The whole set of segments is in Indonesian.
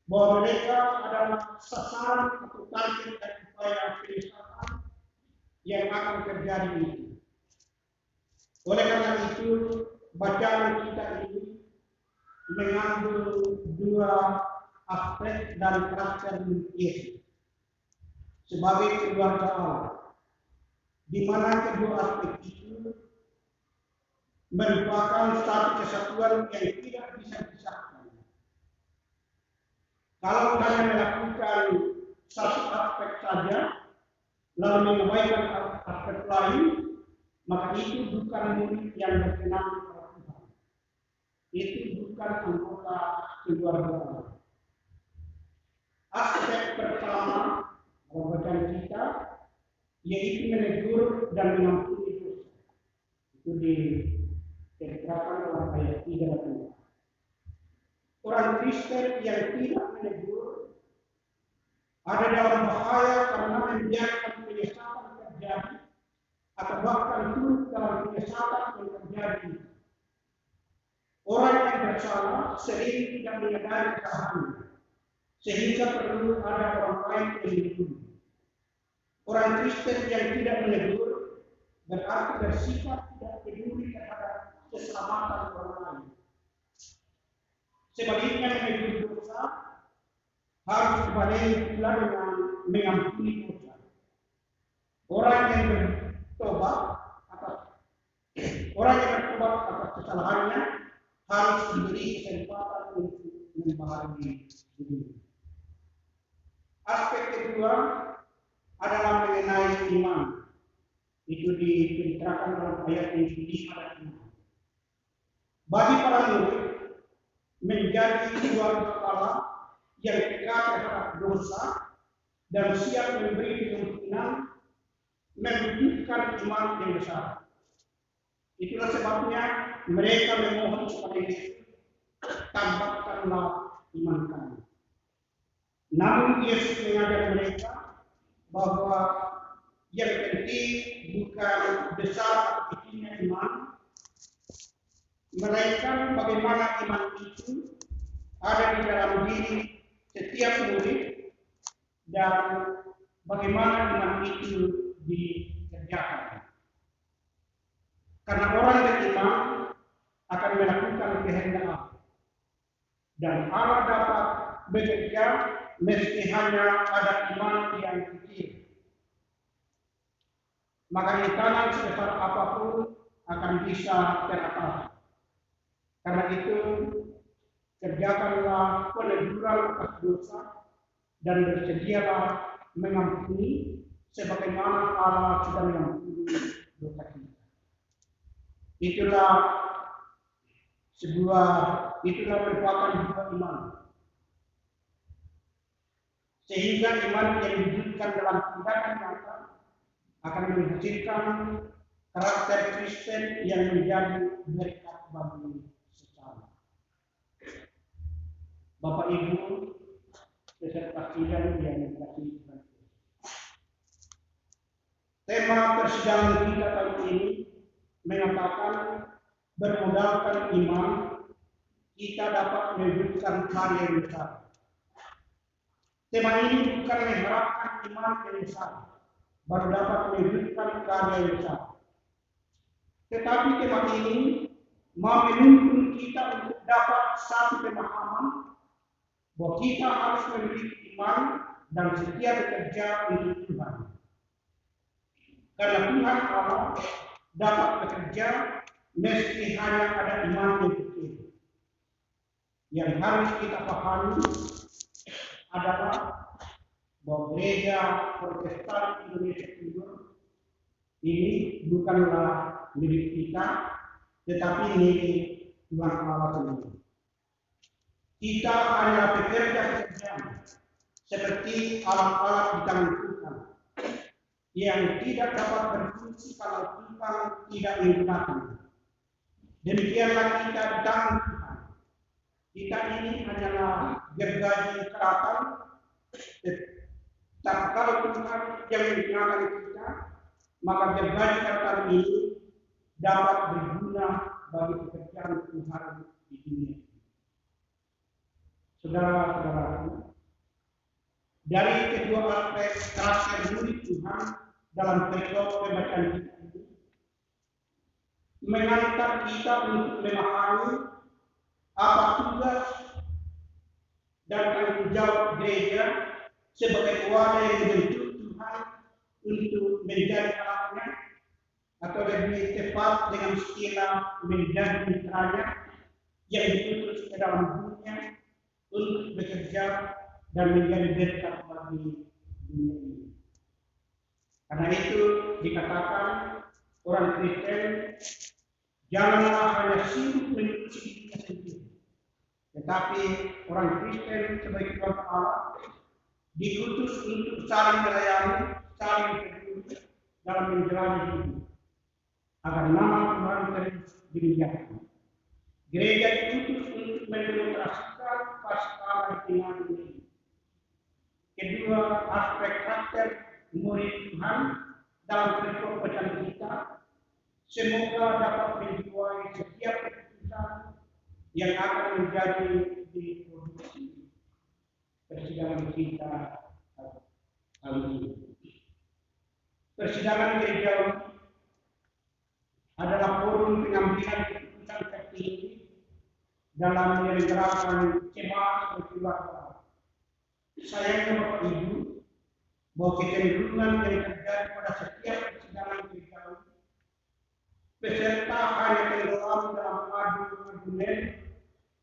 bahwa mereka adalah sasaran atau target dan upaya penyesatan yang akan terjadi ini. Oleh karena itu, bacaan kita ini mengambil dua aspek dari karakter Yesus sebagai keluarga Allah, di mana kedua aspek itu merupakan satu kesatuan yang tidak bisa dipisahkan. Kalau hanya melakukan satu aspek saja, lalu mengabaikan aspek lain, maka itu bukan murid yang berkenan kepada Tuhan. Itu bukan anggota keluarga Allah. Aspek pertama bacaan kita yaitu menegur dan mengampuni dosa. Itu diterangkan dalam ayat 3 dan 4. Orang Kristen yang tidak menegur ada dalam bahaya karena membiarkan penyesatan terjadi atau bahkan turut dalam penyesatan yang terjadi. Orang yang bersalah sering tidak menyadari kesalahannya, sehingga perlu ada orang lain yang melindungi. Orang Kristen yang tidak menegur berarti bersikap tidak peduli terhadap keselamatan orang lain. Sebaliknya menegur dosa harus dibarengi pula dengan mengampuni dosa. Orang yang bertobat atas kesalahannya harus diberi kesempatan untuk membaharui diri. Aspek kedua adalah mengenai iman. Itu diterangkan dalam ayat yang 5 dan 6. Bagi para murid menjadi keluarga Allah yang tegar terhadap dosa dan siap memberi kemungkinan membutuhkan iman yang besar. Itulah sebabnya mereka memohon kepada Yesus, tambahkanlah iman kami. Namun Yesus mengajar mereka bahwa yang penting bukan besar atau kecilnya iman, melainkan bagaimana iman itu ada di dalam diri setiap murid dan bagaimana iman itu dikerjakan. Karena orang beriman akan melakukan kehendak Allah, dan Allah dapat bekerja meski hanya ada iman yang kecil. Maka rintangan sebesar apapun akan bisa teratasi. Karena itu, kerjakanlah peneguran atas dosa dan bersedialah mengampuni sebagaimana Allah sudah mengampuni dosa kita. Itulah merupakan sebuah iman. Sehingga iman yang diwujudkan dalam tindakan nyata akan menghasilkan karakter Kristen yang menjadi berkat bagi sesama. Bapak Ibu beserta sidang yang dikasihi Tuhan. Tema persidangan kita kali ini mengatakan bermodalkan iman kita dapat mewujudkan karya yang besar. Tema ini bukan mengharapkan iman yang besar baru dapat mewujudkan karya yang besar. Tetapi tema ini mau menuntun kita untuk dapat satu pemahaman bahwa kita harus memiliki iman dan setia bekerja untuk Tuhan. Karena Tuhan Allah dapat bekerja meski hanya ada iman yang kecil. Yang harus kita pahami adalah bahwa gereja Protestan Indonesia Timur ini bukanlah milik kita, tetapi milik Tuhan Allah sendiri. Kita hanya pekerja seperti alat-alat di tangan Tuhan yang tidak dapat berfungsi kalau Tuhan tidak menggunakan. Demikianlah kita di tangan Tuhan. Kita ini hanyalah gergaji keraton. Dan kalau Tuhan yang menggunakan kita, maka gergaji keraton ini dapat berguna bagi pekerjaan Tuhan di dunia. saudara-saudaraku, dari kedua aspek karakter murid Tuhan dalam perikop pembacaan kita ini mengantar kita untuk memahami apa tugas dan tanggung jawab gereja sebagai wadah yang dibentuk Tuhan untuk menjadi anaknya, atau lebih tepat dengan istilah menjadi mitranya yang diutus ke dalam dunia untuk bekerja dan menjadi berkat bagi dunia ini. Karena itu dikatakan orang Kristen janganlah hanya sibuk mengikuti dirinya sendiri, tetapi orang Kristen sebagai keluarga Allah diutus untuk saling melayani, saling peduli dalam menjalani hidup, agar nama Tuhan terus dimuliakan. Gereja diutus untuk mendemonstrasikan kasih Allah iman ini. Kedua aspek karakter murid Tuhan dalam perikop bacaan kita semoga dapat menjiwai setiap keputusan yang akan menjadi di produksi persidangan kita kali ini. Persidangan gereja adalah forum pengambilan keputusan tertinggi dalam menyelenggarakan jemaat berkeluarga. Sayangnya Bapak Ibu, bahwa kecenderungan yang terjadi pada setiap persidangan gereja peserta hanya tenggelam dalam adu-argumen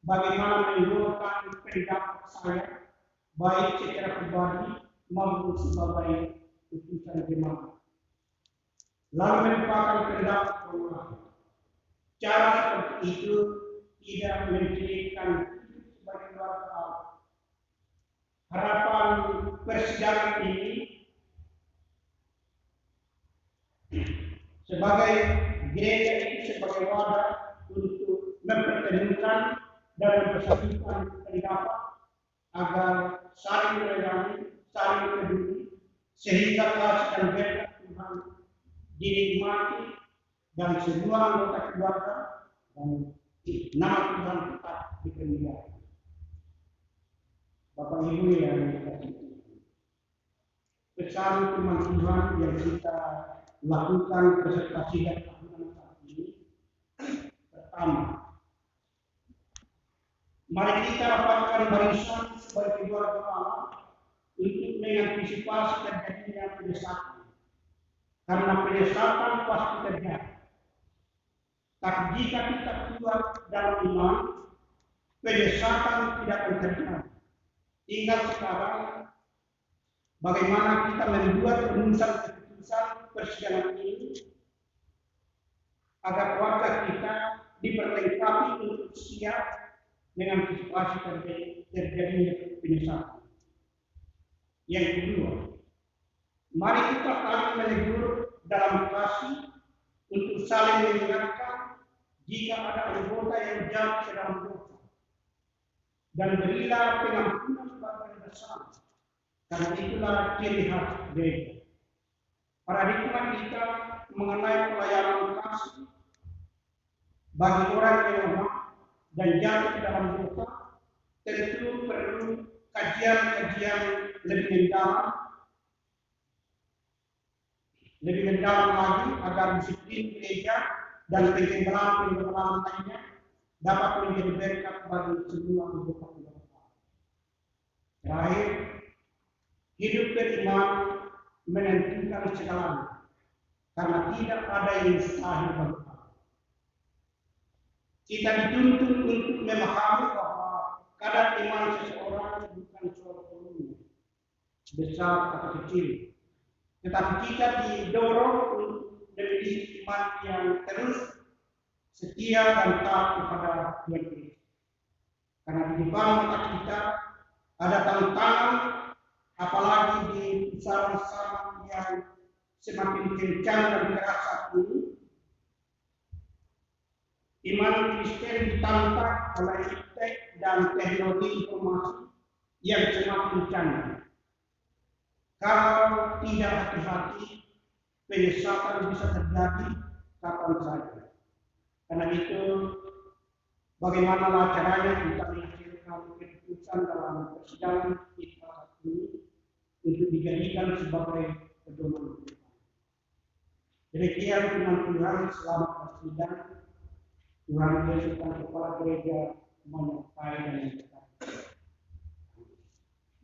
bagaimana menggolkan pendapat saya, baik secara pribadi maupun sebagai utusan jemaat, lalu merupakan pendapat orang. Cara seperti itu tidak menjadikan sebagai keluarga Allah. Harapan persidangan ini sebagai gereja itu sebagai wadah untuk mempertemukan dan mempersatukan pendapat agar saling melayani, saling peduli, sehingga kasih dan berkat Tuhan dinikmati dan semua anggota keluarga dan nama Tuhan tetap dipermuliakan. Bapak Ibu yang dikasihi, pesan firman Tuhan yang kita lakukan beserta sidang tahunan saat ini. Pertama, mari kita rapatkan barisan sebagai keluarga Allah untuk mengantisipasi terjadinya penyesatan, karena penyesatan pasti terjadi. Tapi jika kita kuat dalam iman, penyesatan tidak akan terjadi. Tinggal sekarang bagaimana kita membuat keputusan persidangan ini agar warga kita diperlengkapi untuk siap mengantisipasi terjadinya penyesatan. Yang kedua, mari kita saling menegur dalam kasih untuk saling mengingatkan jika ada anggota yang jatuh ke dalam dosa, dan berilah pengampunan sebagai bersama. Karena itulah ciri khas gereja. Paradigma kita mengenai pelayanan kasih bagi orang yang lemah dan jatuh ke dalam dosa tentu perlu kajian-kajian lebih mendalam lagi agar disiplin gereja dan pengembangan lainnya dapat menjadi berkat bagi semua anggota keluarga. Terakhir, hidup beriman menentukan segalanya, karena tidak ada yang mustahil bagi Allah. Kita dituntut untuk memahami bahwa kadar iman seseorang bukan suatu volume besar atau kecil, tetapi kita didorong untuk memiliki iman yang terus setia dan taat kepada Tuhan Yesus. Karena di depan mata kita ada tantangan, apalagi di pusaran zaman yang semakin kencang dan keras saat ini. Iman Kristen ditantang oleh iptek dan teknologi informasi yang semakin canggih. Kalau tidak hati-hati, penyesatan bisa terjadi kapan saja. Karena itu, bagaimana caranya kita menghasilkan keputusan keputusan dalam persidangan kita saat ini untuk dijadikan sebagai pedoman kita. Demikian firman Tuhan selama persidangan. Tuhan Yesus dan Kepala Gereja menyertai dan memberkati.